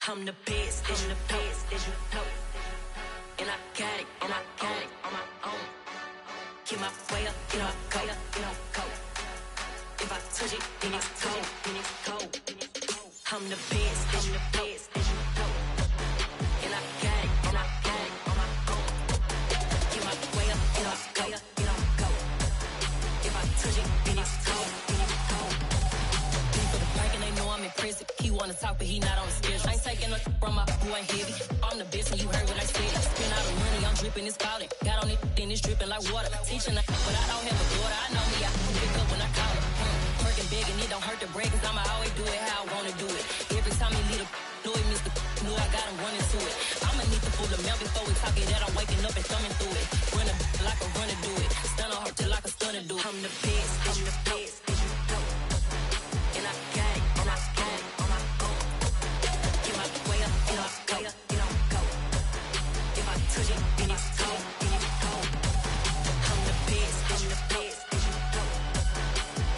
I'm the best, and the best, as you know. And I got it, on my own. Get my way up, get my go, go. If I touch it, then it's cold, I'm the best, and the best, as you know. And I got it, on my own. Get my way up, get my go. If I touch it, then it's cold, People the bank and they know I'm in prison. He wanna talk, but he not on the schedule. I ain't taking a from my boy heavy. I'm the best, and you heard what I said. Spend all the money, I'm dripping, it's falling. Got on it, then it's dripping like water. Teaching, but I don't have a daughter. I know me, I can pick up when I call it. Working big, and it don't hurt the break, cause I'ma always do it how I wanna do it. Every time he lead a know it, Mr. Know I got him running to it. I'ma need to pull the mail before we talk it that I'm waking up and thumbing through it. Run a like a runner do it. Stun on her till like a stunner do it. I'm the best, and the best, as you know. And I got it, on my own. Get my way up, get my go. If I touch it, then it's cold, I'm the best, and the best, as you know.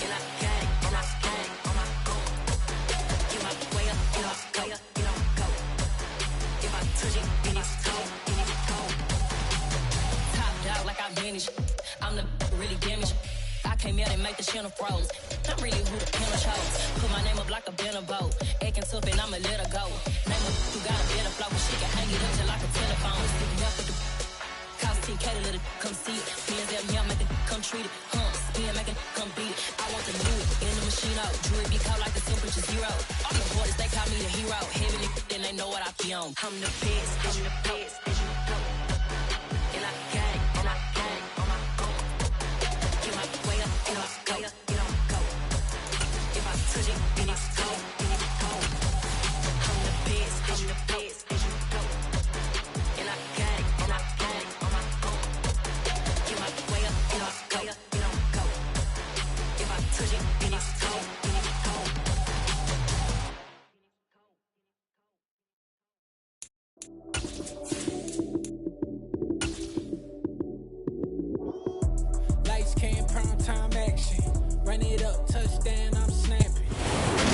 And I got it, on my own. Get my way up, get my go. If I touch it, then it's cold, Top dog like I manage. I'm the really damaged. I came out and make the channel froze. I'm really who the panel chose. Put my name up like a banner boat. Acting tough and I'ma let her go. Name up who got a better flow, but she can hang it up just like a telephone. Sticking up with the cost 10K to let it come see it. Fans at me, I make it come treat it. Spin, make it come beat it. I want to do it in the machine out. Jewelry be caught like the temperature zero. All the borders, they call me the hero. Heavenly, then they know what I be on. I'm the best, and the best, as you know. And I got it, on my own. Get my way up, get my go. If I touch it, then it's cold, I'm the best, and the best, as you know. And I got it, on my own. Get my way up, get my go. If I touch it, then it's cold, Lights came, prime time action. Run it up, touchdown, I'm snapping.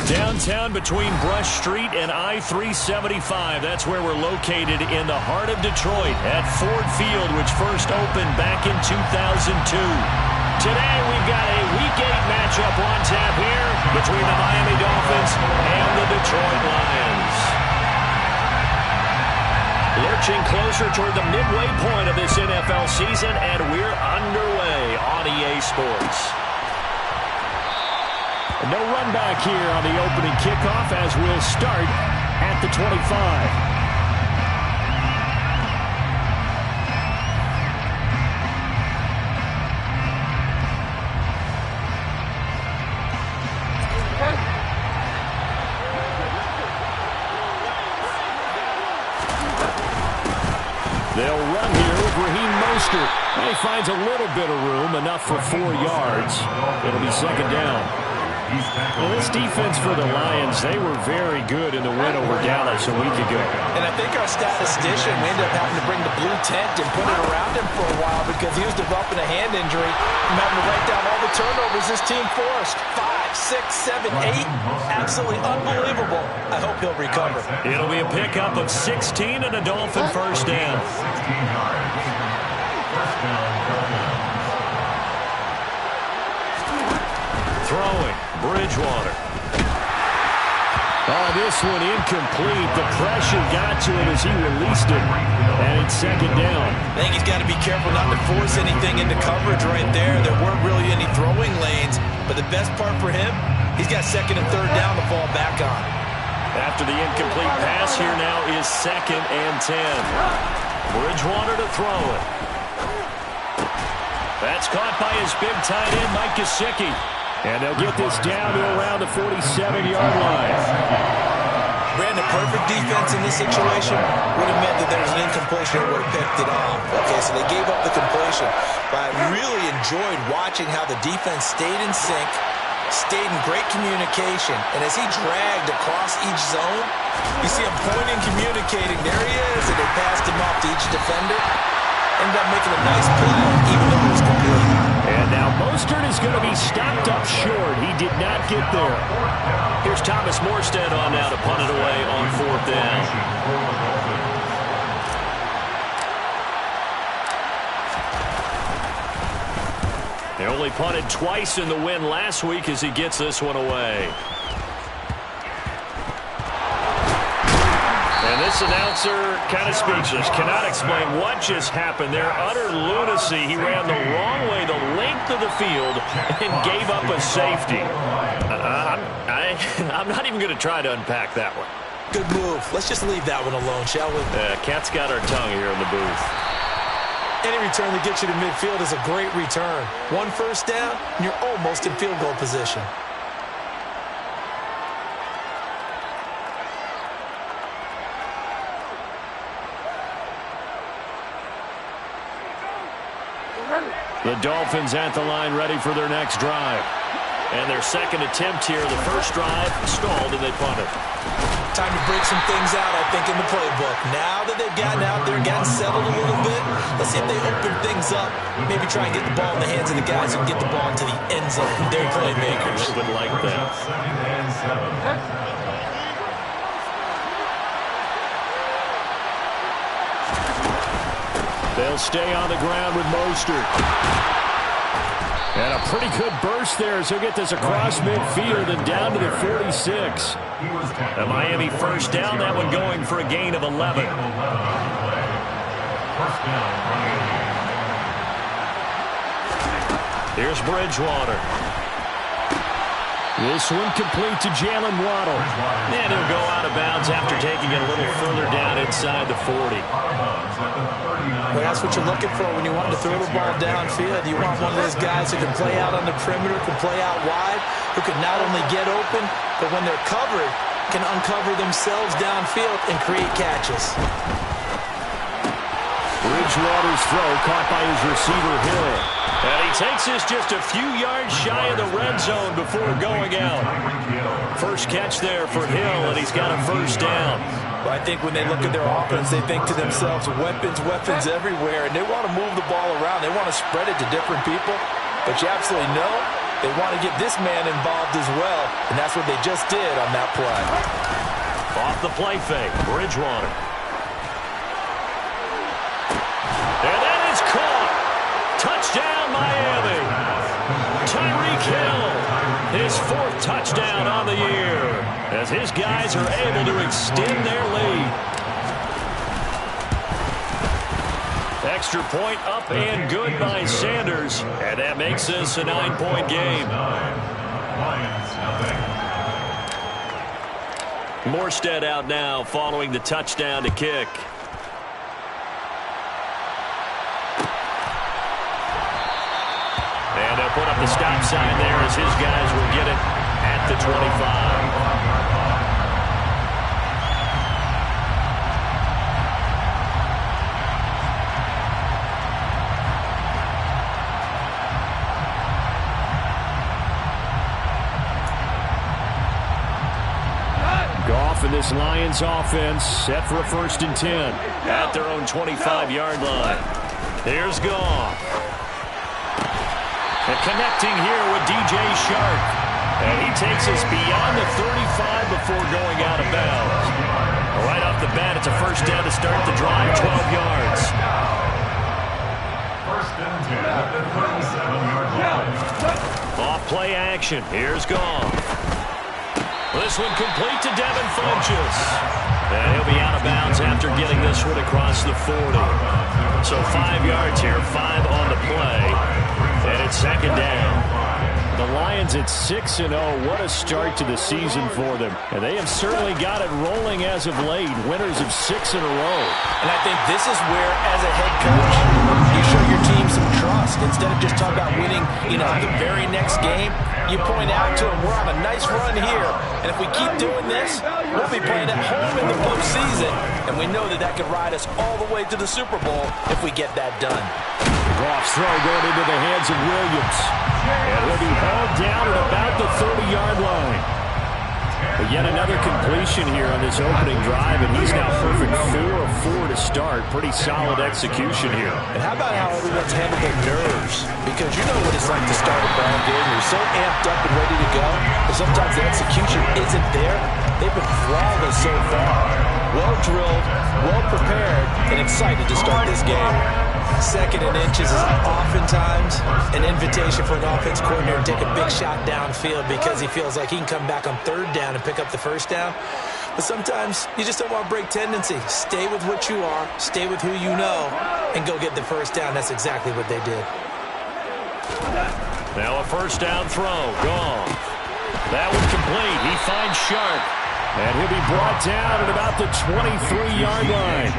Downtown between Brush Street and I-375. That's where we're located in the heart of Detroit at Ford Field, which first opened back in 2002. Today we've got a Week 8 matchup on tap here between the Miami Dolphins and the Detroit Lions. Lurching closer toward the midway point of this NFL season, and we're underway on EA Sports. No run back here on the opening kickoff as we'll start at the 25. They'll run here with Raheem Mostert. And he finds a little bit of room, enough for 4 yards. It'll be second down. Well, this defense for the Lions, they were very good in the win over Dallas a week ago. And I think our statistician, we ended up having to bring the blue tent and put it around him for a while because he was developing a hand injury and having to write down all the turnovers this team forced. 5, 6, 7, 8. Absolutely unbelievable. I hope he'll recover. It'll be a pickup of 16 and a Dolphin first down. Throwing, Bridgewater. Oh, this one incomplete. The pressure got to him as he released it. And it's second down. I think he's got to be careful not to force anything into coverage right there. There weren't really any throwing lanes. But the best part for him, he's got second and third down to fall back on. After the incomplete pass, here now is second and 10. Bridgewater to throw it. That's caught by his big tight end, Mike Gesicki. And they'll get this down to around the 47-yard line. Brandon, perfect defense in this situation would have meant that there was an incompletion that would have picked it off. Okay, so they gave up the completion. But I really enjoyed watching how the defense stayed in sync, stayed in great communication. And as he dragged across each zone, you see him pointing, communicating. There he is, and they passed him off to each defender. Ended up making a nice play, even though it was complete. And now Mostert is going to be stopped up short. He did not get there. Here's Thomas Morstead on now to punt it away on 4th down. They only punted twice in the win last week as he gets this one away. And this announcer kind of speechless. Cannot explain what just happened there. Utter lunacy. He ran the wrong way the length of the field and gave up a safety. I'm not even going to try to unpack that one. Good move. Let's just leave that one alone, shall we? Cat's got our tongue here in the booth. Any return that gets you to midfield is a great return. 1 first down, and you're almost in field goal position. The Dolphins at the line ready for their next drive. And their second attempt here, the first drive stalled and they punted. Time to break some things out, I think, in the playbook. Now that they've gotten out there, gotten settled a little bit, let's see if they open things up. Maybe try and get the ball in the hands of the guys who can get the ball into the end zone. They're playmakers. They would like that. They'll stay on the ground with Mostert. And a pretty good burst there as he'll get this across midfield and down to the 46. A Miami first down, that one going for a gain of 11. Here's Bridgewater. This one complete to Jalen Waddle. And he'll go out of bounds after taking it a little further down inside the 40. Well, that's what you're looking for when you want to throw the ball downfield. You want one of those guys who can play out on the perimeter, can play out wide, who can not only get open, but when they're covered, can uncover themselves downfield and create catches. Bridgewater's throw caught by his receiver, Hill. And he takes this just a few yards shy of the red zone before going out. First catch there for Hill, and he's got a first down. Well, I think when they look at their offense, they think to themselves, weapons everywhere, and they want to move the ball around. They want to spread it to different people. But you absolutely know they want to get this man involved as well, and that's what they just did on that play. Off the play fake, Bridgewater. And that is caught. Touchdown, Miami. Tyreek Hill, his 4th touchdown on the year, as his guys are able to extend their lead. Extra point up and good by Sanders, and that makes this a 9-point game. Morstead out now following the touchdown to kick. And they'll put up the stop sign there as his guys will get it at the 25. Goff and this Lions offense set for a 1st and 10 at their own 25-yard line. Here's Goff. And connecting here with DJ Shark. And he takes us beyond the 35 before going out of bounds. Right off the bat, it's a first down to start the drive, 12 yards. First and 10 at the 37-yard line. Off play action. Here's Goff. This one complete to Devin Funchess. And he'll be out of bounds after getting this one across the 40. So 5 yards here, 5 on the play. And it's second down. The Lions at 6-0. What a start to the season for them. And they have certainly got it rolling as of late. Winners of 6 in a row. And I think this is where, as a head coach, you show your team some trust. Instead of just talking about winning, the very next game, you point out to them, we're on a nice run here. And if we keep doing this, we'll be playing at home in the postseason. And we know that could ride us all the way to the Super Bowl if we get that done. Goff's throw going into the hands of Williams. And he'll be hauled down at about the 30-yard line. A Yet another completion here on this opening drive, and he's now perfect 4 of 4 to start. Pretty solid execution here. And how about how everyone's handled their nerves? Because you know what it's like to start a ball game. You're so amped up and ready to go, but sometimes the execution isn't there. They've been flawless so far. Well drilled, well prepared, and excited to start this game. Second and inches is oftentimes an invitation for an offense coordinator to take a big shot downfield because he feels like he can come back on third down and pick up the first down. But sometimes you just don't want to break tendency. Stay with what you are, stay with who you know, and go get the first down. That's exactly what they did. Now a first down throw. Gone. That was complete. He finds Sharp. And he'll be brought down at about the 23-yard line.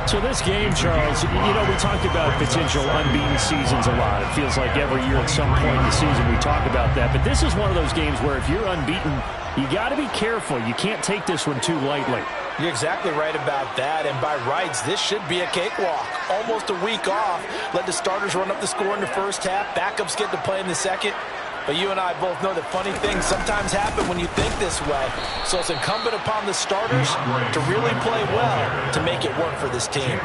So this game, Charles, you know, we talked about potential unbeaten seasons a lot. It feels like every year at some point in the season we talk about that. But this is one of those games where if you're unbeaten, you got to be careful. You can't take this one too lightly. You're exactly right about that. And by rights, this should be a cakewalk. Almost a week off. Let the starters run up the score in the first half. Backups get to play in the second. But you and I both know that funny things sometimes happen when you think this way. So it's incumbent upon the starters to really play well to make it work for this team.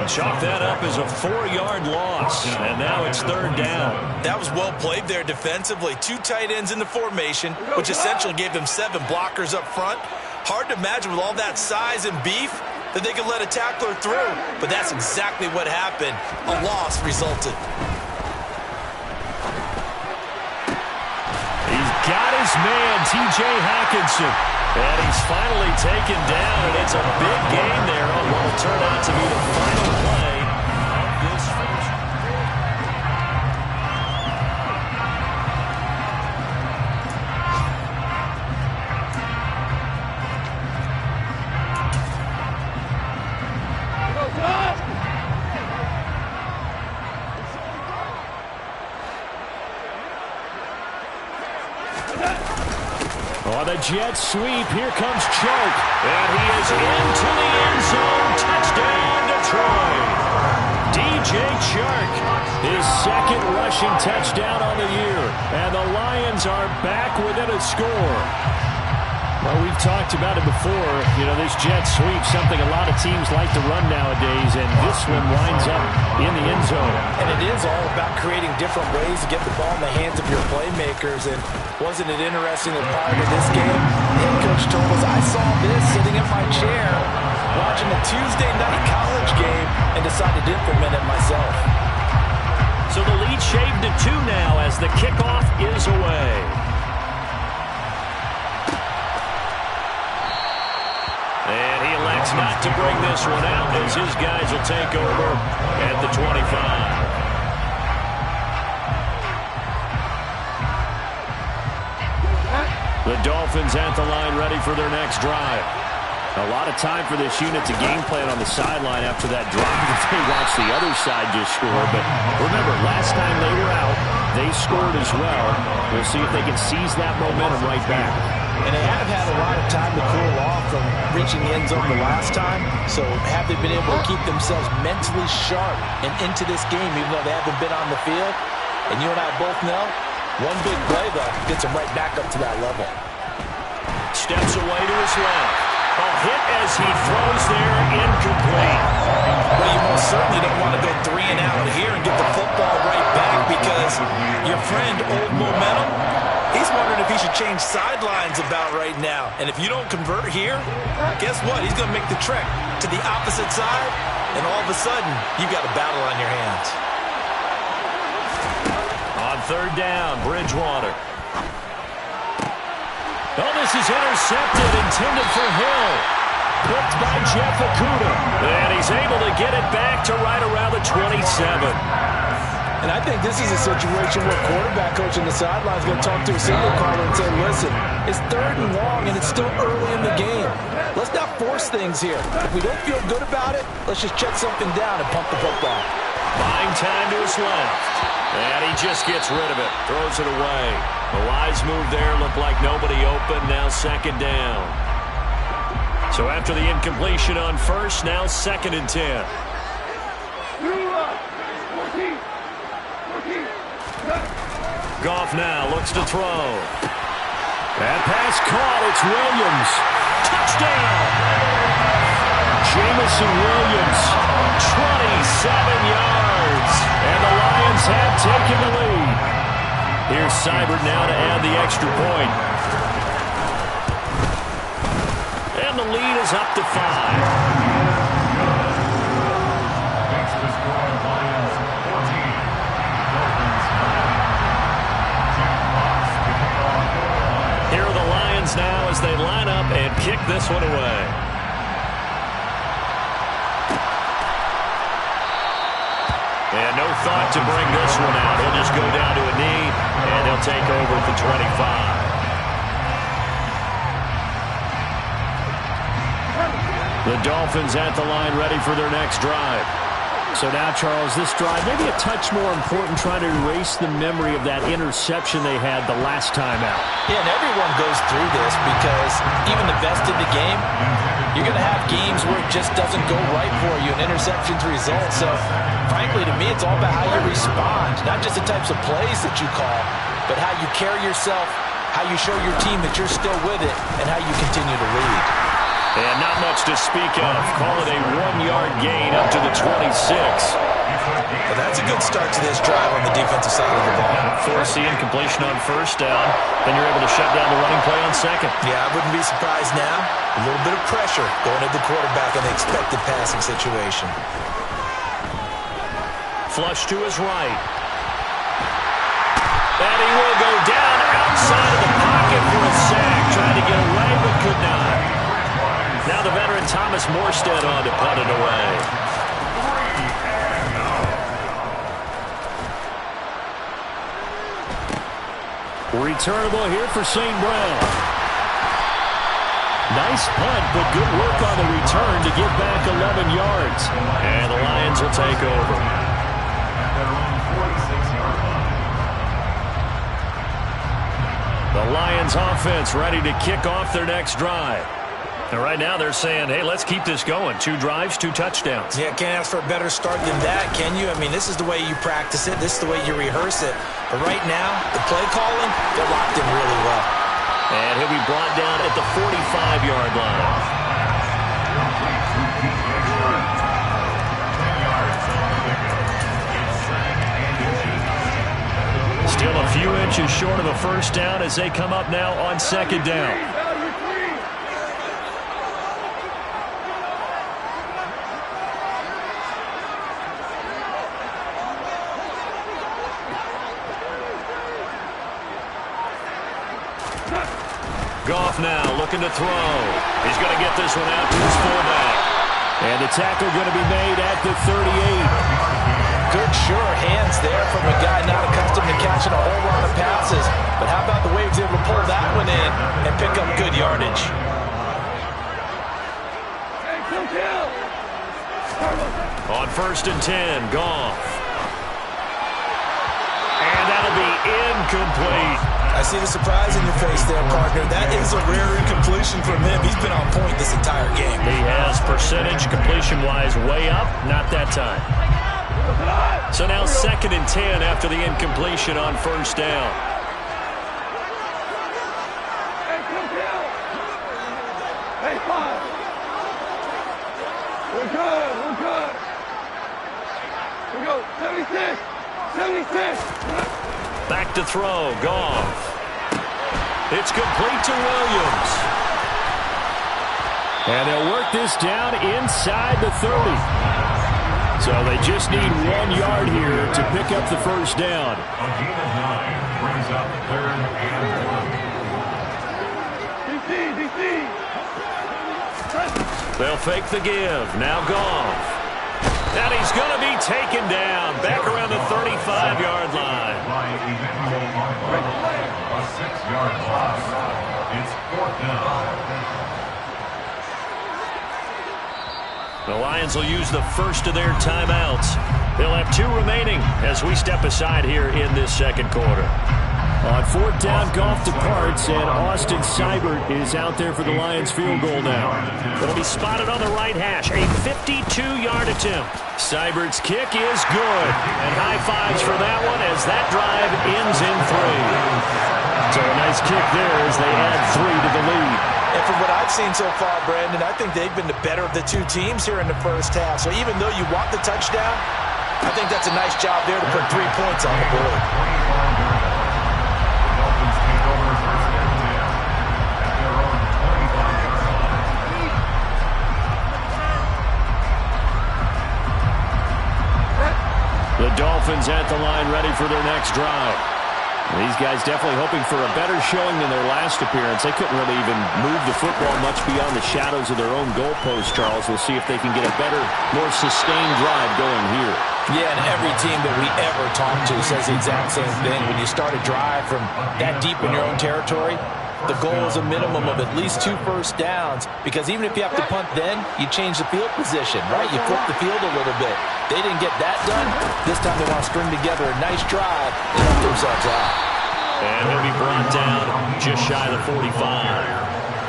Chalk that up as a 4-yard loss. And now it's third down. That was well played there defensively. 2 tight ends in the formation, which essentially gave them 7 blockers up front. Hard to imagine with all that size and beef that they could let a tackler through. But that's exactly what happened. A loss resulted. Got his man, T.J. Hawkinson. And he's finally taken down, and it's a big game there on what will turn out to be the final play of this first. On the jet sweep, here comes Choke. And he is into the end zone. Touchdown, Detroit. DJ Chark, his second rushing touchdown on the year. And the Lions are back within a score. Well, we've talked about it before. You know, this jet sweep, something a lot of teams like to run nowadays, and this one winds up in the end zone. And it is all about creating different ways to get the ball in the hands of your playmakers. And wasn't it interesting that prior to this game, the head coach told us, I saw this sitting in my chair watching a Tuesday night college game and decided to implement it myself. So the lead shaved to 2 now as the kickoff is away. And he elects not to bring this one out as his guys will take over at the 25. The Dolphins at the line ready for their next drive. A lot of time for this unit to game plan on the sideline after that drive that they watched the other side just score. But remember, last time they were out, they scored as well. We'll see if they can seize that momentum right back. And they have had a lot of time to cool off from reaching the end zone the last time. So have they been able to keep themselves mentally sharp and into this game even though they haven't been on the field? And you and I both know, one big play, though, gets them right back up to that level. Steps away to his left. A hit as he throws there, incomplete. Well, you most certainly don't want to go 3 and out here and get the football right back because your friend, Old Momentum, he's wondering if he should change sidelines about right now. And if you don't convert here, guess what? He's going to make the trek to the opposite side, and all of a sudden, you've got a battle on your hands. On third down, Bridgewater. Oh, this is intercepted, intended for Hill. Picked by Jeff Okudah. And he's able to get it back to right around the 27. And I think this is a situation where quarterback coach on the sideline is going to talk to a signal caller and say, listen, it's 3rd and long and it's still early in the game. Let's not force things here. If we don't feel good about it, let's just check something down and pump the football. Buying time to his left. And he just gets rid of it. Throws it away. The wise move there. Looked like nobody open. Now 2nd down. So after the incompletion on first, now 2nd and 10. Goff now looks to throw. That pass caught. It's Williams. Touchdown. Jamison Williams, 27 yards. And the Lions have taken the lead. Here's Seibert now to add the extra point. And the lead is up to 5. Here are the Lions now as they line up and kick this one away. And no thought to bring this one out. He'll just go down to a knee, and he'll take over at the 25. The Dolphins at the line ready for their next drive. So now, Charles, this drive maybe a touch more important, trying to erase the memory of that interception they had the last time out. Yeah, and everyone goes through this because even the best in the game, you're going to have games where it just doesn't go right for you, and interceptions result. So, frankly, to me, it's all about how you respond, not just the types of plays that you call, but how you carry yourself, how you show your team that you're still with it, and how you continue to lead. And not much to speak of. Call it a 1-yard gain up to the 26. Well, that's a good start to this drive on the defensive side of the ball. Force the incompletion on first down. Then you're able to shut down the running play on second. Yeah, I wouldn't be surprised now. A little bit of pressure going at the quarterback in the expected passing situation. Flush to his right. And he will go down outside of the pocket for a sack. Trying to get away, but could not. Now the veteran Thomas Morstead on to punt it away. Returnable here for St. Brown. Nice punt, but good work on the return to get back 11 yards. And the Lions will take over. The Lions offense ready to kick off their next drive. And right now they're saying, hey, let's keep this going. 2 drives, 2 touchdowns. Yeah, can't ask for a better start than that, can you? I mean, this is the way you practice it. This is the way you rehearse it. But right now, the play calling, they're locked in really well. And he'll be brought down at the 45-yard line. Still a few inches short of a first down as they come up now on second down. Goff now looking to throw. He's going to get this one out to his fullback. And the tackle going to be made at the 38. Good, sure hands there from a guy not accustomed to catching a whole lot of passes. But how about the way he was able to pull that one in and pick up good yardage? On 1st and 10, Goff. And that'll be incomplete. I see the surprise in your face there, partner. That is a rare incompletion from him. He's been on point this entire game. He has percentage completion-wise way up. Not that time. So now 2nd and 10 after the incompletion on first down. Hey, 5. We're good. We're good. We go. 76. 76. Back to throw. Goff. It's complete to Williams. And they'll work this down inside the 30. So they just need 1 yard here to pick up the first down. A gain of 9 brings up 3rd and 1. DC. They'll fake the give. Now Goff. And he's going to be taken down back around the 35-yard line. A 6-yard loss. It's 4th down. The Lions will use the first of their timeouts. They'll have 2 remaining as we step aside here in this second quarter. On 4th down, Goff departs, and Austin Seibert is out there for the Lions field goal now. It'll be spotted on the right hash, a 52-yard attempt. Seibert's kick is good, and high fives for that one as that drive ends in 3. So a nice kick there as they add 3 to the lead. And from what I've seen so far, Brandon, I think they've been the better of the two teams here in the first half. So even though you want the touchdown, I think that's a nice job there to put 3 points on the board. Dolphins take over first and 10 at their own 25 yard line. The Dolphins at the line ready for their next drive. These guys definitely hoping for a better showing than their last appearance. They couldn't really even move the football much beyond the shadows of their own goalpost, Charles. We'll see if they can get a better, more sustained drive going here. Yeah, and every team that we ever talk to says the exact same thing. When you start a drive from that deep in your own territory, the goal is a minimum of at least 2 first downs, because even if you have to punt then, you change the field position, right? You flip the field a little bit. They didn't get that done. This time they want to string together a nice drive and help themselves out. And he'll be brought down just shy of the 45.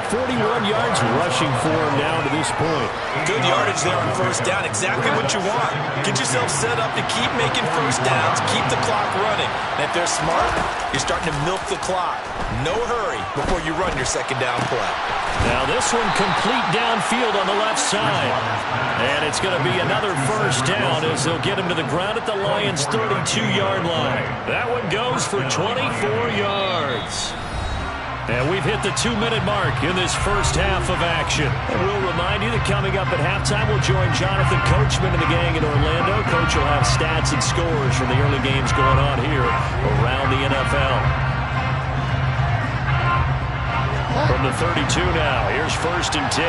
41 yards rushing for him now to this point. Good yardage there on first down. Exactly what you want. Get yourself set up to keep making first downs. Keep the clock running. And if they're smart, you're starting to milk the clock. No hurry before you run your second down play. Now this one complete downfield on the left side. And it's going to be another first down as they'll get him to the ground at the Lions' 32-yard line. That one goes for 24 yards. And we've hit the 2-minute mark in this first half of action. And we'll remind you that coming up at halftime, we'll join Jonathan Coachman and the gang in Orlando. Coach will have stats and scores from the early games going on here around the NFL. From the 32 now, here's first and 10.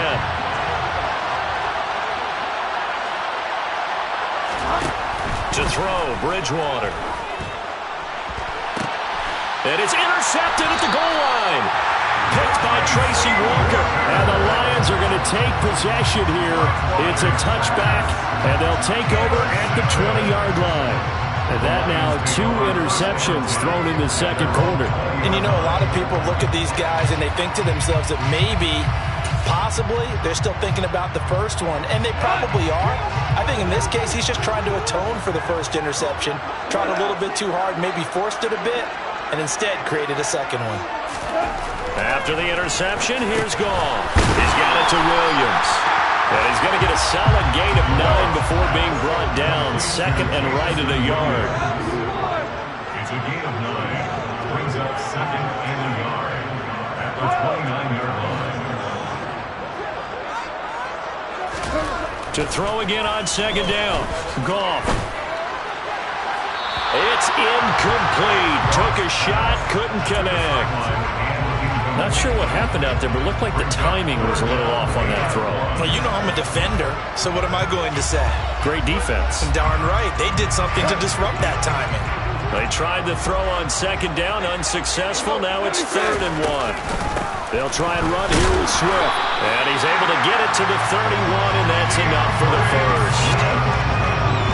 To throw, Bridgewater. And it's intercepted at the goal line. Picked by Tracy Walker. And the Lions are going to take possession here. It's a touchback, and they'll take over at the 20-yard line. And that now 2 interceptions thrown in the second quarter. And you know, a lot of people look at these guys and they think to themselves that maybe, possibly, they're still thinking about the first one. And they probably are. I think in this case, he's just trying to atone for the first interception. Tried a little bit too hard, maybe forced it a bit, and instead created a second one. After the interception, here's Gall. He's got it to Williams. And he's going to get a solid gain of 9 before being brought down. Second and right at a yard. It's a gain of 9. Brings up second and a yard at the 29-yard line. To throw again on second down. Goff. It's incomplete. Took a shot, couldn't connect. Not sure what happened out there, but it looked like the timing was a little off on that throw. Well, you know I'm a defender, so what am I going to say? Great defense. Darn right. They did something to disrupt that timing. They tried the throw on second down, unsuccessful. Now it's 3rd and 1. They'll try and run here with Swift. And he's able to get it to the 31, and that's enough for the first.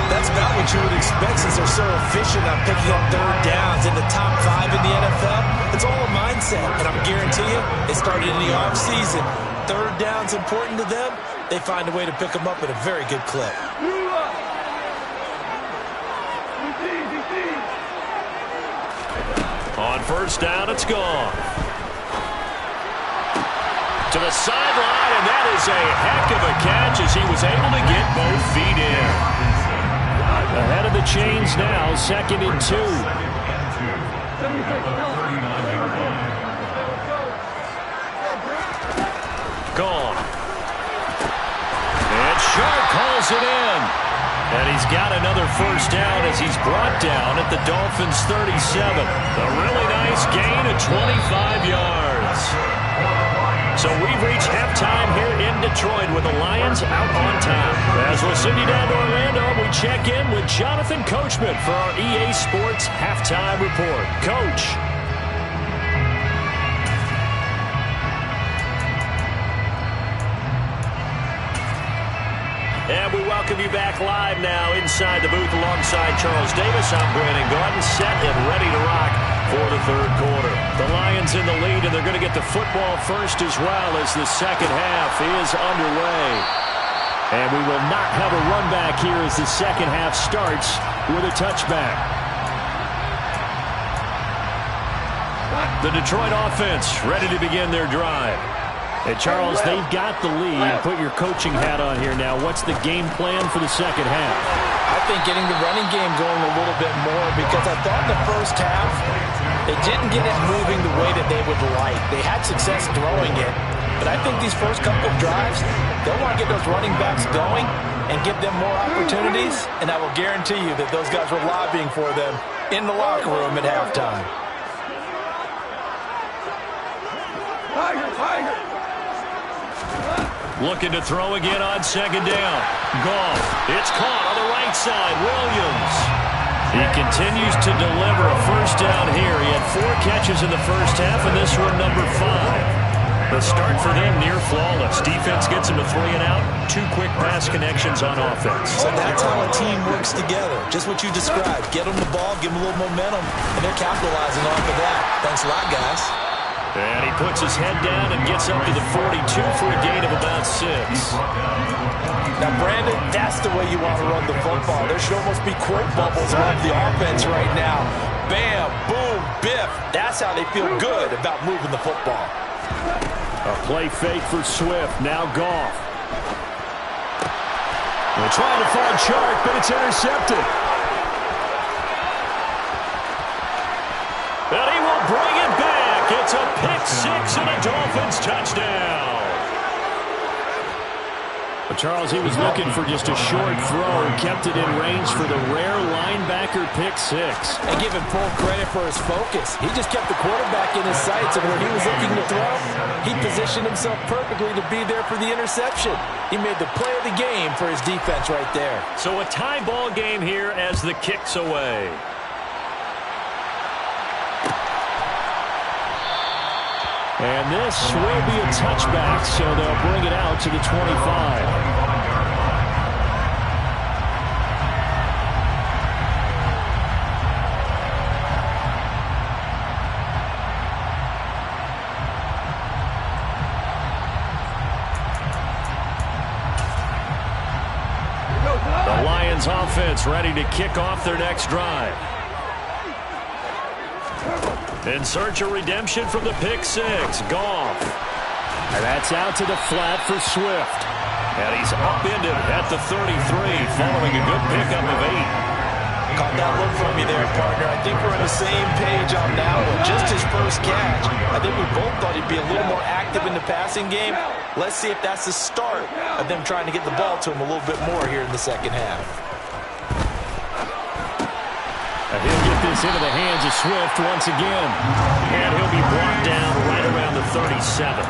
That's about what you would expect since they're so efficient on picking up third downs in the top 5 in the NFL. It's all a mindset, and I'm guarantee you, it started in the offseason. Third down's important to them. They find a way to pick them up at a very good clip. On first down, it's gone. To the sideline, and that is a heck of a catch as he was able to get both feet in. Ahead of the chains now, 2nd and 2. Gone. And Sharp calls it in. And he's got another first down as he's brought down at the Dolphins' 37. A really nice gain of 25 yards. So we've reached halftime here in Detroit with the Lions out on top. As we'll send you down to Orlando, we check in with Jonathan Coachman for our EA Sports Halftime Report. Coach. And we welcome you back live now inside the booth alongside Charles Davis. I'm Brandon Gordon, set and ready to rock for the third quarter. The Lions in the lead, and they're going to get the football first as well as the second half is underway. And we will not have a run back here as the second half starts with a touchback. The Detroit offense ready to begin their drive. Hey, Charles, they've got the lead. Put your coaching hat on here now. What's the game plan for the second half? I think getting the running game going a little bit more, because I thought in the first half they didn't get it moving the way that they would like. They had success throwing it, but I think these first couple of drives, they'll want to get those running backs going and give them more opportunities, and I will guarantee you that those guys were lobbying for them in the locker room at halftime. Looking to throw again on second down. Goff. It's caught on the right side. Williams. He continues to deliver a first down here. He had 4 catches in the first half, and this one number 5. The start for them near flawless. Defense gets him to 3 and out. 2 quick pass connections on offense. So that's how a team works together. Just what you described. Get them the ball, give them a little momentum, and they're capitalizing off of that. Thanks a lot, guys. And he puts his head down and gets up to the 42 for a gain of about 6. Now, Brandon, that's the way you want to run the football. There should almost be quote bubbles around the offense right now. Bam, boom, biff. That's how they feel good about moving the football. A play fake for Swift. Now Goff. They're trying to find Chark, but it's intercepted. And he will bring it back. It's a pick 6 and a Dolphins touchdown. But Charles, he was looking for just a short throw and kept it in range for the rare linebacker pick 6. And give him full credit for his focus. He just kept the quarterback in his sights, and when he was looking to throw, he positioned himself perfectly to be there for the interception. He made the play of the game for his defense right there. So a tie ball game here as the kick's away. And this will be a touchback, so they'll bring it out to the 25. The Lions offense ready to kick off their next drive. In search of redemption from the pick 6. Goff. And that's out to the flat for Swift. And he's upended at the 33 following a good pickup of 8. Caught that look from you there, partner. I think we're on the same page on that one. Just his first catch. I think we both thought he'd be a little more active in the passing game. Let's see if that's the start of them trying to get the ball to him a little bit more here in the second half. He'll get this into the hands of Swift once again. And he'll be brought down right around the 37.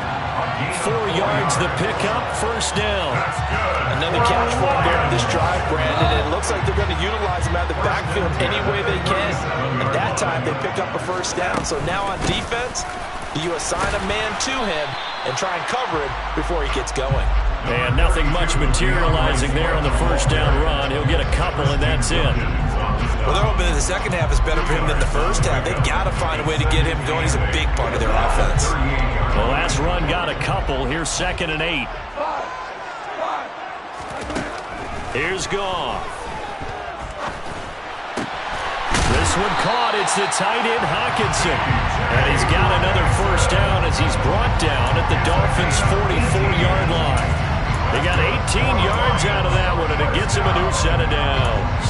4 yards the pickup, first down. Another catch for him there in this drive, Brandon. And it looks like they're going to utilize him out of the backfield any way they can. At that time, they pick up a first down. So now on defense, you assign a man to him and try and cover it before he gets going. And nothing much materializing there on the first down run. He'll get a couple, and that's it. Well, they're hoping that the second half is better for him than the first half. They've got to find a way to get him going. He's a big part of their offense. The last run got a couple. Here's 2nd and 8. Here's Goff. This one caught. It's the tight end, Hockenson. And he's got another first down as he's brought down at the Dolphins' 44-yard line. They got 18 yards out of that one, and it gets him a new set of downs.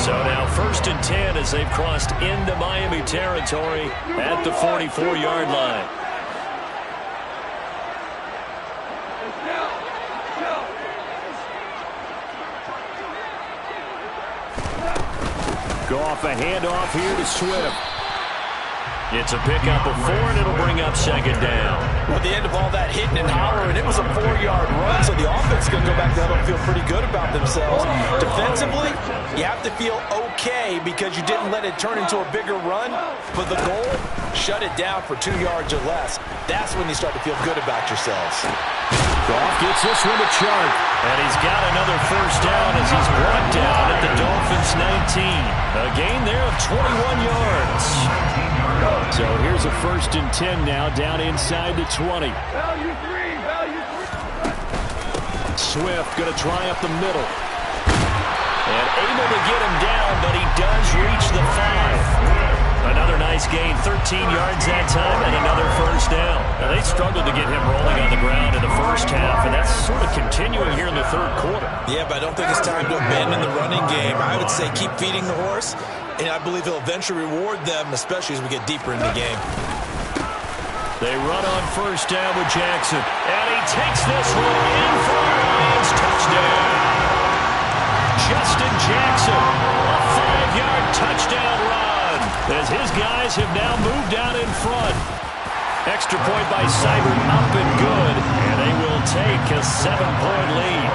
So now 1st and 10 as they've crossed into Miami territory at the 44-yard line. Goff, a handoff here to Swift. It's a pickup of 4, and it'll bring up 2nd down. Well, at the end of all that hitting and hollering, it was a 4-yard run, so the offense is going to go back there and feel pretty good about themselves. Defensively, you have to feel okay because you didn't let it turn into a bigger run, but the goal, shut it down for 2 yards or less. That's when you start to feel good about yourselves. Goff gets this one to Chark. And he's got another first down as he's brought down at the Dolphins' 19. A gain there of 21 yards. So here's a 1st and 10 now, down inside the 20. Swift going to try up the middle. And able to get him down, but he does reach the 5. Another nice gain, 13 yards that time, and another first down. Now, they struggled to get him rolling on the ground in the first half, and that's sort of continuing here in the third quarter. Yeah, but I don't think it's time to abandon the running game. I would say keep feeding the horse, and I believe he'll eventually reward them, especially as we get deeper into the game. They run on first down with Jackson, and he takes this one in for the Lions. Touchdown. Justin Jackson, a 5-yard touchdown run, as his guys have now moved out in front. Extra point by Seibert, up and good, and they will take a 7-point lead.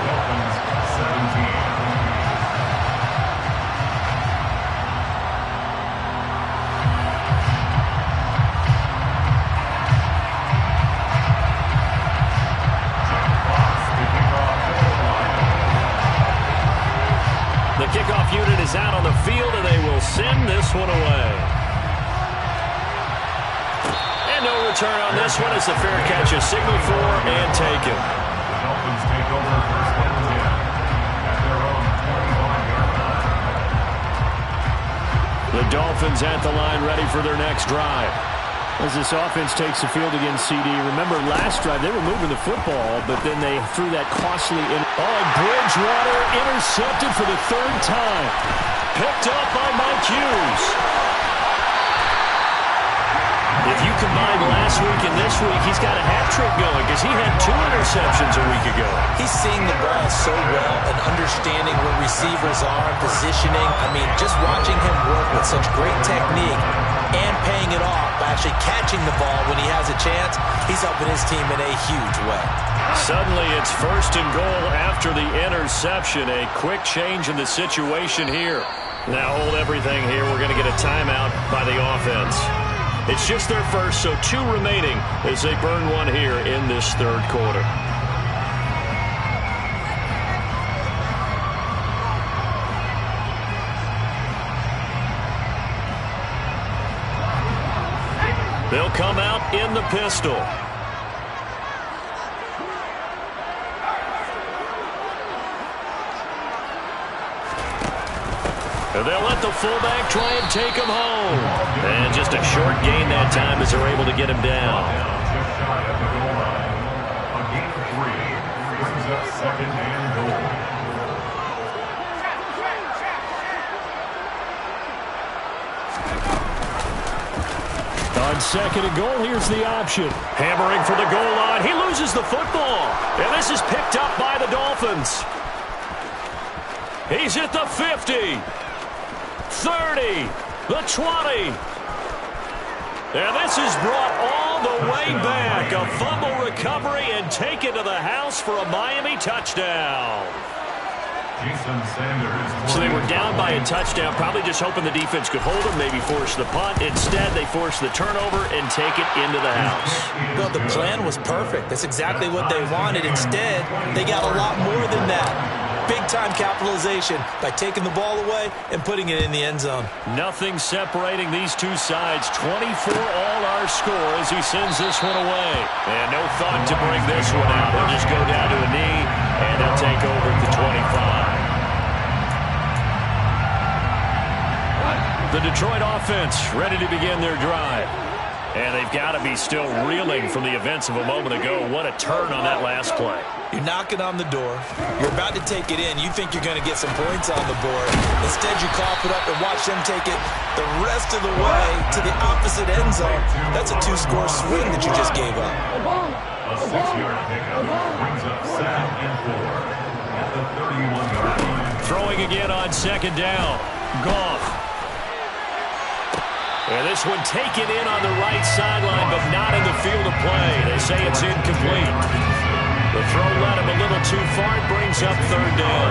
Dolphins 17. The kickoff unit is out on the field, and they will send this one away. And no return on this one as the fair catch is signaled for and taken. The Dolphins take over first and 10 at their own 25-yard line. The Dolphins at the line, ready for their next drive. As this offense takes the field against CD, remember last drive they were moving the football, but then they threw that costly Bridgewater intercepted for the third time. Picked up by Mike Hughes. If you combine last week and this week, he's got a hat trick going because he had 2 interceptions a week ago. He's seeing the ball so well and understanding where receivers are, positioning. I mean, just watching him work with such great technique and paying it off by actually catching the ball when he has a chance, he's helping his team in a huge way. Suddenly it's first and goal after the interception. A quick change in the situation here. Now hold everything here. We're going to get a timeout by the offense. It's just their first, so 2 remaining as they burn one here in this third quarter. They'll come out in the pistol. They'll let the fullback try and take him home. And just a short gain that time as they're able to get him down. Just shy of the goal line. A gain of 3 brings up second and goal. On second and goal, here's the option. Hammering for the goal line. He loses the football. And this is picked up by the Dolphins. He's at the 50. 30, the 20. And this is brought all the way back. A fumble recovery and taken to the house for a Miami touchdown. So they were down by a touchdown, probably just hoping the defense could hold them, maybe force the punt. Instead, they force the turnover and take it into the house. Well, the plan was perfect. That's exactly what they wanted. Instead, they got a lot more than that. Big-time capitalization by taking the ball away and putting it in the end zone. Nothing separating these two sides. 24 all our score as he sends this one away. And no thought to bring this one out. They'll just go down to a knee, and they'll take over at the 25. The Detroit offense ready to begin their drive. And they've got to be still reeling from the events of a moment ago. What a turn on that last play. You're knocking on the door. You're about to take it in. You think you're going to get some points on the board. Instead, you cough it up and watch them take it the rest of the way to the opposite end zone. That's a 2-score swing that you just gave up. A 6-yard pickup brings up second and 4 at the 31-yard line. Throwing again on second down. Goff. And this one taken in on the right sideline, but not in the field of play. They say it's incomplete. The throw led him a little too far. It brings up third down.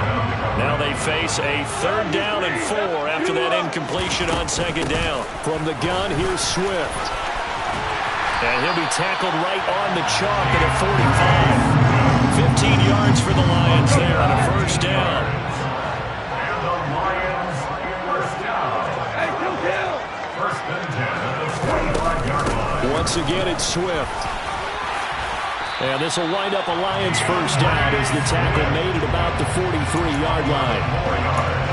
Now they face a 3rd down and 4 after that incompletion on second down. From the gun, here's Swift. And he'll be tackled right on the chalk at a 45. 15 yards for the Lions there on a first down. And the Lions first down. First and 10 at the 25-yard line. Once again, it's Swift. And this will wind up a Lions first down as the tackle made at about the 43-yard line.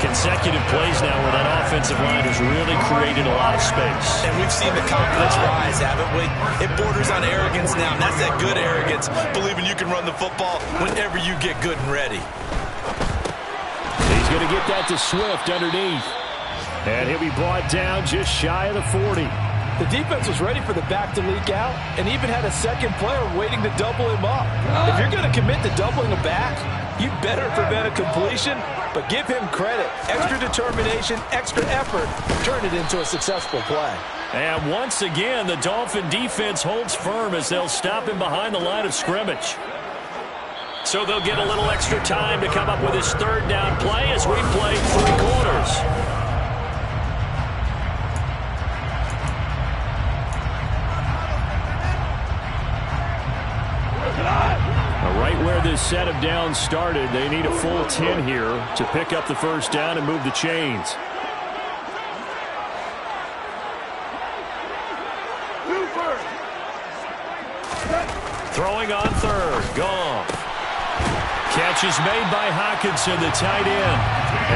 consecutive plays now where that offensive line has really created a lot of space. And we've seen the confidence rise, haven't we? It borders on arrogance now, and that's that good arrogance, believing you can run the football whenever you get good and ready. He's going to get that to Swift underneath. And he'll be brought down just shy of the 40. The defense was ready for the back to leak out and even had a second player waiting to double him up. If you're going to commit to doubling a back, you better prevent a completion, but give him credit. Extra determination, extra effort, turn it into a successful play. And once again, the Dolphin defense holds firm as they'll stop him behind the line of scrimmage. So they'll get a little extra time to come up with his third down play as we play 3 quarters. Right where this set of downs started, they need a full 10 here to pick up the first down and move the chains. Throwing on third. Goff. Catch is made by Hockenson, the tight end.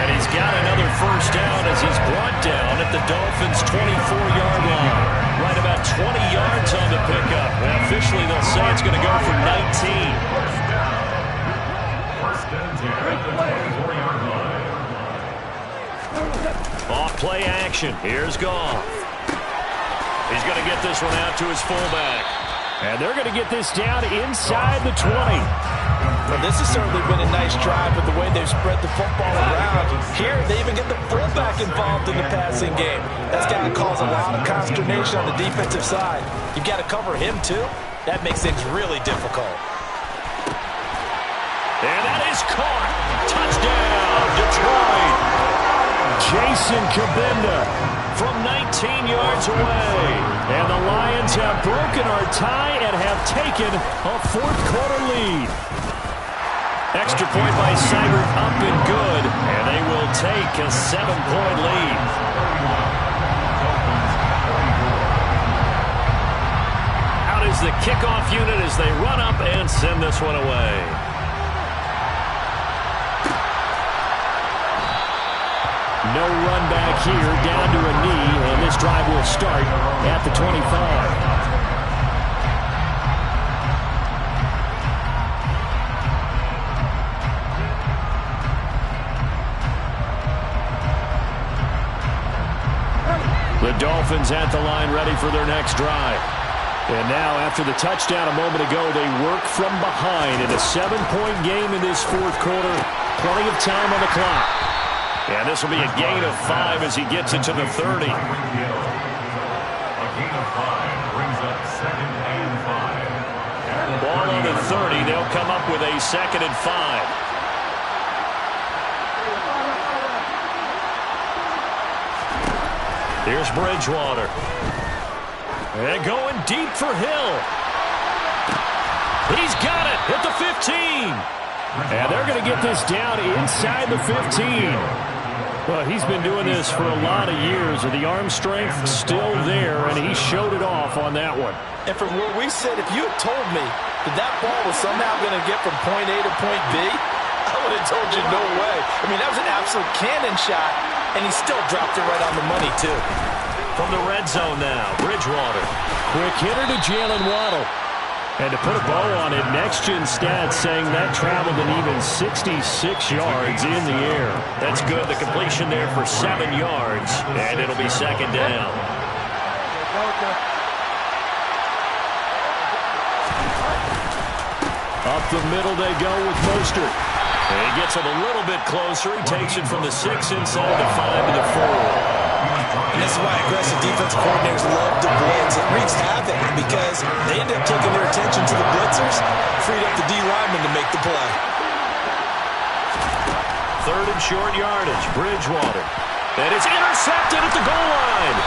And he's got another first down as he's brought down at the Dolphins' 24-yard line. Right about 20 yards on the pickup. And officially, they'll say it's going to go for 19. First and 10 at the 24-yard line. Off play action. Here's Goff. He's going to get this one out to his fullback. And they're going to get this down inside the 20. Well, this has certainly been a nice drive with the way they've spread the football around. Here, they even get the fullback involved in the passing game. That's got to cause a lot of consternation on the defensive side. You've got to cover him, too. That makes things really difficult. And that is caught. Touchdown, Detroit. Jason Kabinda from 19 yards away. And the Lions have broken our tie and have taken a fourth-quarter lead. Extra point by Seibert up and good. And they will take a 7-point lead. Out is the kickoff unit as they run up and send this one away. No run back here, down to a knee, and this drive will start at the 25. The Dolphins at the line ready for their next drive. And now, after the touchdown a moment ago, they work from behind in a 7-point game in this fourth quarter. Plenty of time on the clock. And this will be a gain of 5 as he gets it to the 30. A gain of 5 brings up 2nd and 5. Ball on the 30. They'll come up with a 2nd and 5. Here's Bridgewater. And going deep for Hill. He's got it at the 15. And they're going to get this down inside the 15. Well, he's been doing this for a lot of years, and the arm strength still there, and he showed it off on that one. And from where we sit, if you had told me that that ball was somehow going to get from point A to point B, I would have told you no way. I mean, that was an absolute cannon shot, and he still dropped it right on the money, too. From the red zone now, Bridgewater. Quick hitter to Jalen Waddle. And to put a bow on it, next-gen stats saying that traveled an even 66 yards in the air. That's good. The completion there for 7 yards, and it'll be 2nd down. Up the middle they go with Mostert. And he gets it a little bit closer. He takes it from the 6 inside the 5 to the 4. And this is why aggressive defensive coordinators love to blitz. It wreaks havoc because they end up taking their attention to the blitzers, freed up the D lineman to make the play. 3rd and short yardage, Bridgewater. And it's intercepted at the goal line.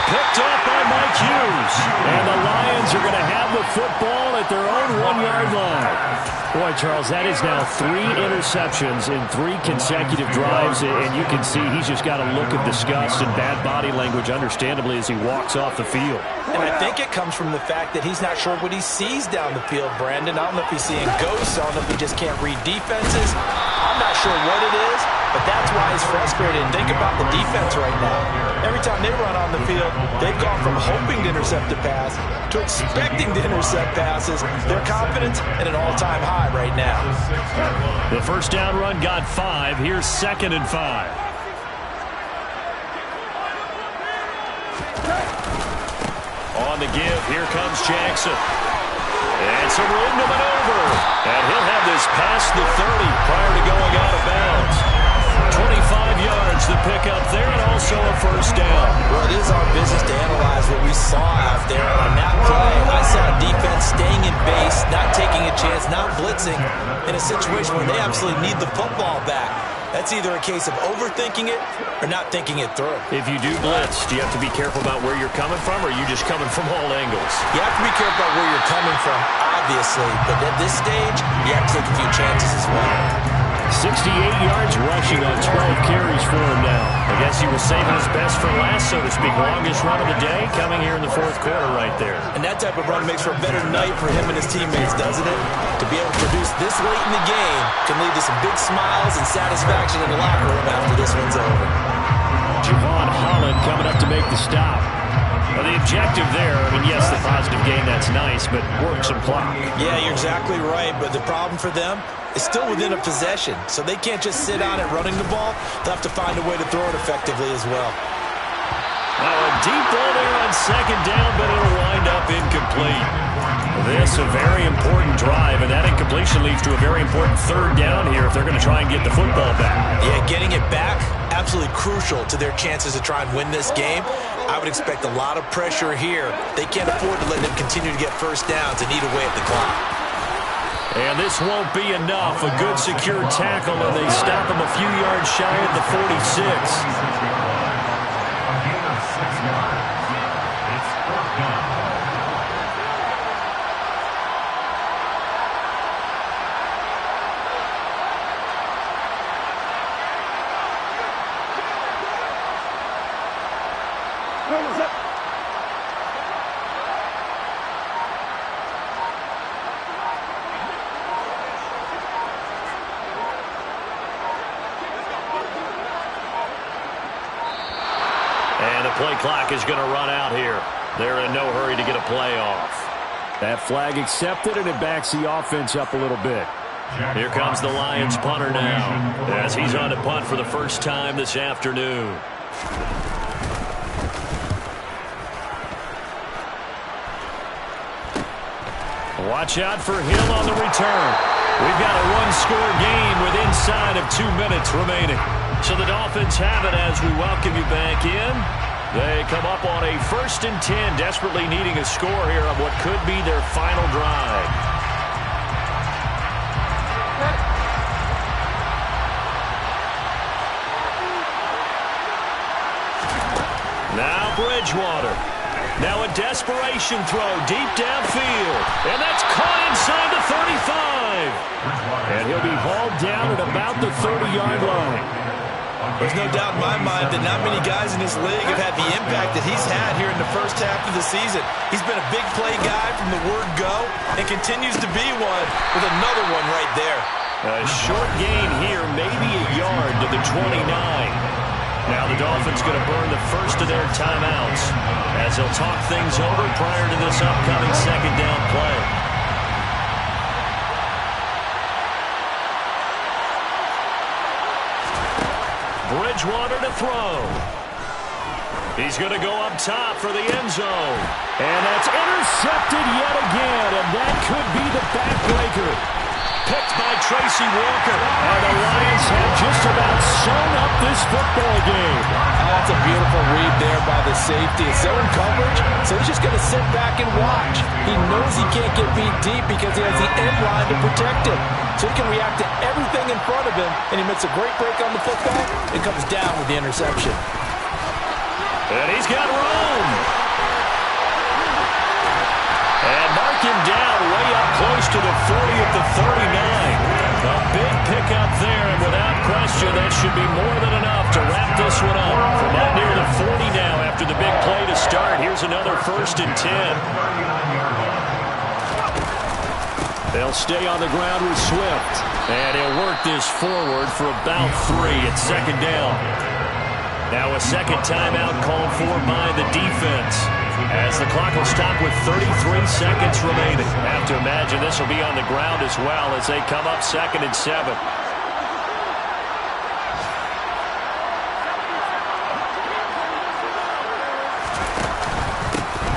Picked up by Mike Hughes. And the Lions are going to have the football at their own 1-yard line. Boy, Charles, that is now 3 interceptions in 3 consecutive drives, and you can see he's just got a look of disgust and bad body language, understandably, as he walks off the field. And I think it comes from the fact that he's not sure what he sees down the field, Brandon. I don't know if he's seeing ghosts. I don't know if he just can't read defenses. I'm not sure what it is, but but that's why he's frustrated. And think about the defense right now. Every time they run on the field, they've gone from hoping to intercept a pass to expecting to intercept passes. Their confidence at an all-time high right now. The first down run got 5. Here's 2nd and 5. On the give, here comes Jackson. And some room to maneuver. And he'll have this past the 30 prior to going out of bounds. 25 yards the pickup there, and also a first down. Well, it is our business to analyze what we saw out there on that play. I saw defense staying in base, not taking a chance, not blitzing in a situation where they absolutely need the football back. That's either a case of overthinking it or not thinking it through. If you do blitz, do you have to be careful about where you're coming from, or are you just coming from all angles? You have to be careful about where you're coming from, obviously. But at this stage, you have to take a few chances as well. 68 yards rushing on 12 carries for him now. I guess he was saving his best for last, so to speak. Longest run of the day coming here in the 4th quarter right there. And that type of run makes for a better night for him and his teammates, doesn't it? To be able to produce this late in the game can lead to some big smiles and satisfaction in the locker room after this one's over. Javon Holland coming up to make the stop. Well, the objective there, I mean, yes, the positive gain, that's nice, but work some clock. Yeah, you're exactly right, but the problem for them is still within a possession, so they can't just sit on it running the ball. They'll have to find a way to throw it effectively as well. Now a deep ball there on 2nd down, but it'll wind up incomplete. This a very important drive, and that incompletion leads to a very important 3rd down here if they're going to try and get the football back. Yeah, getting it back, absolutely crucial to their chances to try and win this game. I would expect a lot of pressure here. They can't afford to let them continue to get first downs and eat away at the clock. And this won't be enough. A good secure tackle, and they stop him a few yards shy at the 46. And the play clock is going to run out here. They're in no hurry to get a play off. That flag accepted, and it backs the offense up a little bit. Here comes the Lions punter now, as he's on to punt for the first time this afternoon. Watch out for Hill on the return. We've got a one-score game with inside of 2 minutes remaining. So the Dolphins have it as we welcome you back in. They come up on a 1st and 10, desperately needing a score here on what could be their final drive. Now Bridgewater. Now a desperation throw deep downfield. And that's caught inside the 35. And he'll be hauled down at about the 30-yard line. There's no doubt in my mind that not many guys in this league have had the impact that he's had here in the first half of the season. He's been a big play guy from the word go and continues to be one with another one right there. A short gain here, maybe a yard to the 29. Now the Dolphins going to burn the first of their timeouts as they'll talk things over prior to this upcoming 2nd down play. Bridgewater to throw. He's going to go up top for the end zone. And that's intercepted yet again, and that could be the backbreaker. Picked by Tracy Walker. And the Lions have just about sewn up this football game. That's a beautiful read there by the safety. It's zone coverage, so he's just going to sit back and watch. He knows he can't get beat deep because he has the end line to protect him. So he can react to everything in front of him, and he makes a great break on the football and comes down with the interception. And he's got room. And mark him down way up close to the 40 at the 39. A big pickup there, and without question, that should be more than enough to wrap this one up. From up near the 40 now after the big play to start. Here's another 1st and 10. They'll stay on the ground with Swift. And he'll work this forward for about 3. It's second down. Now a second timeout called for by the defense, as the clock will stop with 33 seconds remaining. I have to imagine this will be on the ground as well as they come up 2nd and 7.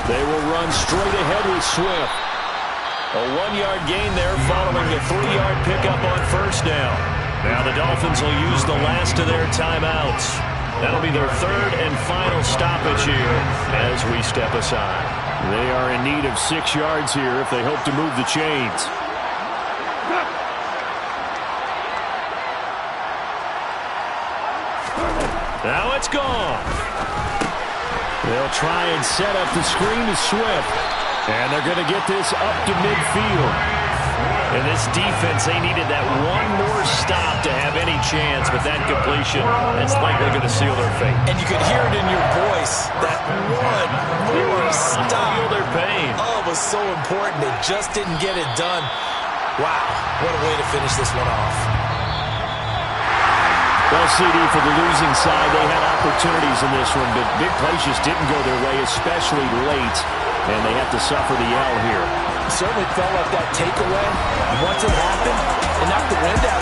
They will run straight ahead with Swift. A 1-yard gain there following the 3-yard pickup on first down. Now the Dolphins will use the last of their timeouts. That'll be their 3rd and final stoppage here as we step aside. They are in need of 6 yards here if they hope to move the chains. Now it's gone. They'll try and set up the screen to Swift. And they're going to get this up to midfield. In this defense, they needed that one more stop to have any chance, but that completion, that's likely going to seal their fate. And you could hear it in your voice, that one more stop. Feel their pain. Oh, it was so important. They just didn't get it done. Wow, what a way to finish this one off. Well, CD, for the losing side, they had opportunities in this one, but big plays just didn't go their way, especially late, and they have to suffer the L here. Certainly felt like that takeaway. Once it